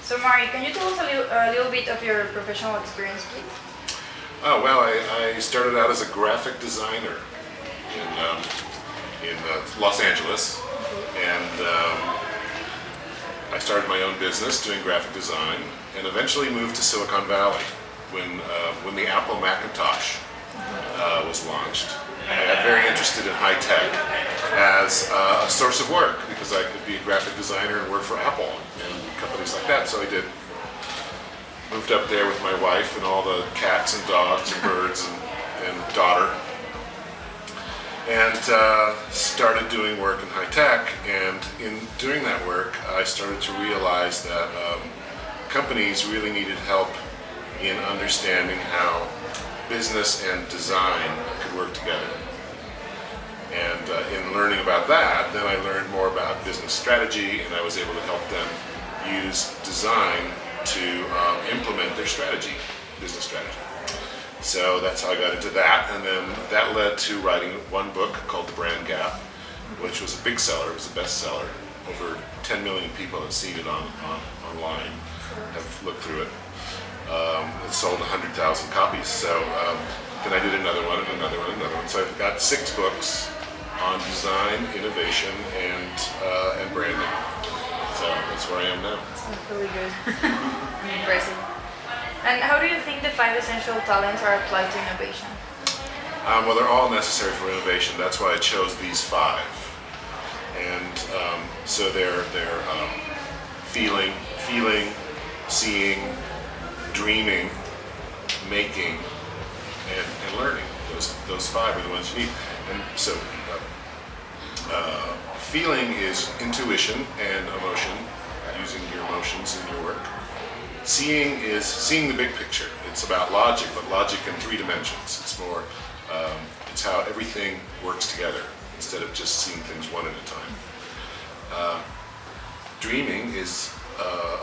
So Marty, can you tell us a little bit of your professional experience, please? Oh, well, I started out as a graphic designer in Los Angeles, and I started my own business doing graphic design, and eventually moved to Silicon Valley when the Apple Macintosh was launched. I got very interested in high tech as a source of work because I could be a graphic designer and work for Apple and companies like that. So I did. Moved up there with my wife and all the cats and dogs and birds and daughter, and started doing work in high tech. And in doing that work, I started to realize that companies really needed help in understanding how business and design could work together. And in learning about that, then I learned more about business strategy, and I was able to help them use design to implement their business strategy. So that's how I got into that, and then that led to writing one book called The Brand Gap, which was a big seller. It was a bestseller. Over 10 million people have seen it online, have looked through it. It sold 100,000 copies. So then I did another one and another one and another one. So I've got 6 books on design, innovation, and branding. So that's where I am now. That's really good. Impressive. And how do you think the 5 essential talents are applied to innovation? Well, they're all necessary for innovation. That's why I chose these 5. And so they're feeling, seeing, dreaming, making, and learning. Those 5 are the ones you need. And so feeling is intuition and emotion, using your emotions in your work. Seeing is seeing the big picture. It's about logic, but logic in 3 dimensions. It's more, it's how everything works together instead of just seeing things one at a time. Dreaming is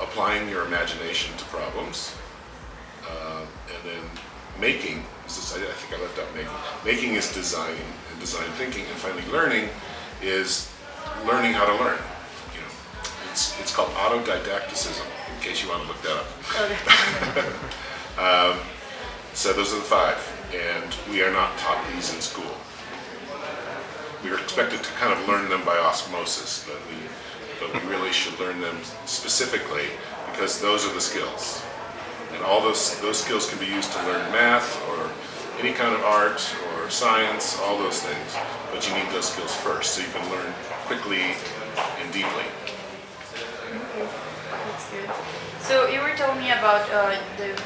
applying your imagination to problems. And then making, I think I left out making. Making is designing and design thinking. And finally learning is learning how to learn. You know, it's called autodidacticism, in case you want to look that up. Okay. So those are the 5, and we are not taught these in school. We are expected to kind of learn them by osmosis, but we really should learn them specifically because those are the skills. And all those skills can be used to learn math or any kind of art or science, all those things. But you need those skills first so you can learn quickly and deeply. Okay, that's good. So you were telling me about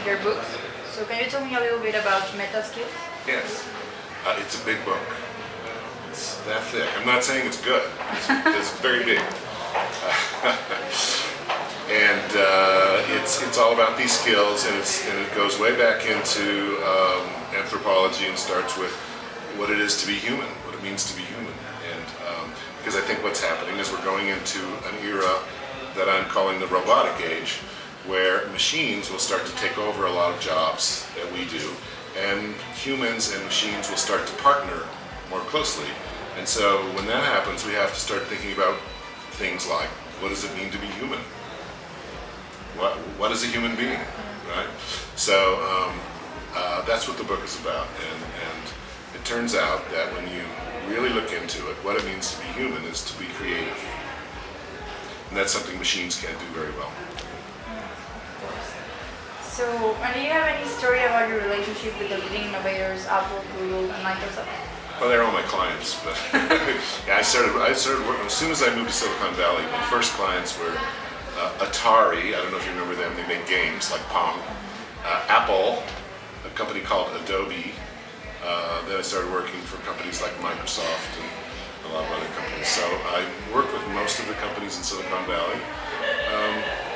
your books. So can you tell me a little bit about meta skills? Yes, it's a big book. It's that thick. I'm not saying it's good. It's very big. And it's all about these skills, and it goes way back into anthropology and starts with what it is to be human, what it means to be human. And because I think what's happening is we're going into an era that I'm calling the robotic age, where machines will start to take over a lot of jobs that we do, and humans and machines will start to partner more closely. And so when that happens, we have to start thinking about things like, what does it mean to be human? What is a human being, right? So that's what the book is about, and it turns out that when you really look into it, what it means to be human is to be creative, and that's something machines can't do very well. So, and do you have any story about your relationship with the leading innovators, Apple, Google, and Microsoft? Well, they're all my clients, but yeah, I started working as soon as I moved to Silicon Valley. My first clients were Atari. I don't know if you remember them. They made games like Pong. Apple, a company called Adobe. Then I started working for companies like Microsoft and a lot of other companies. So I work with most of the companies in Silicon Valley,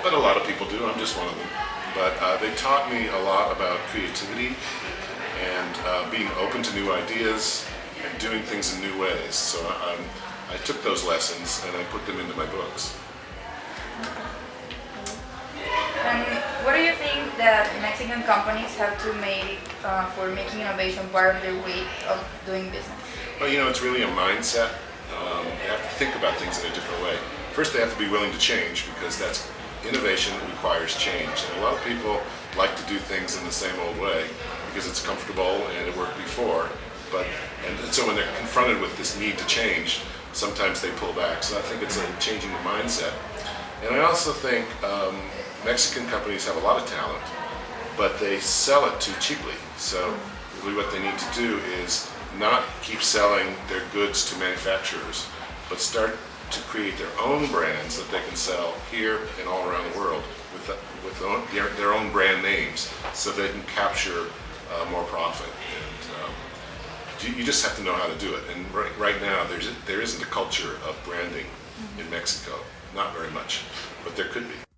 but a lot of people do. I'm just one of them. But they taught me a lot about creativity and being open to new ideas and doing things in new ways. So I took those lessons and I put them into my books. And what do you think that Mexican companies have to make for making innovation part of their way of doing business? Well, you know, it's really a mindset. They have to think about things in a different way. First, they have to be willing to change because that's innovation requires change. And a lot of people like to do things in the same old way because it's comfortable and it worked before. And so when they're confronted with this need to change, sometimes they pull back. So I think it's a changing the mindset. And I also think Mexican companies have a lot of talent, but they sell it too cheaply. So really what they need to do is not keep selling their goods to manufacturers, but start to create their own brands that they can sell here and all around the world with their own brand names, so they can capture more profit. And you just have to know how to do it. And right now, there isn't a culture of branding in Mexico, not very much, but there could be.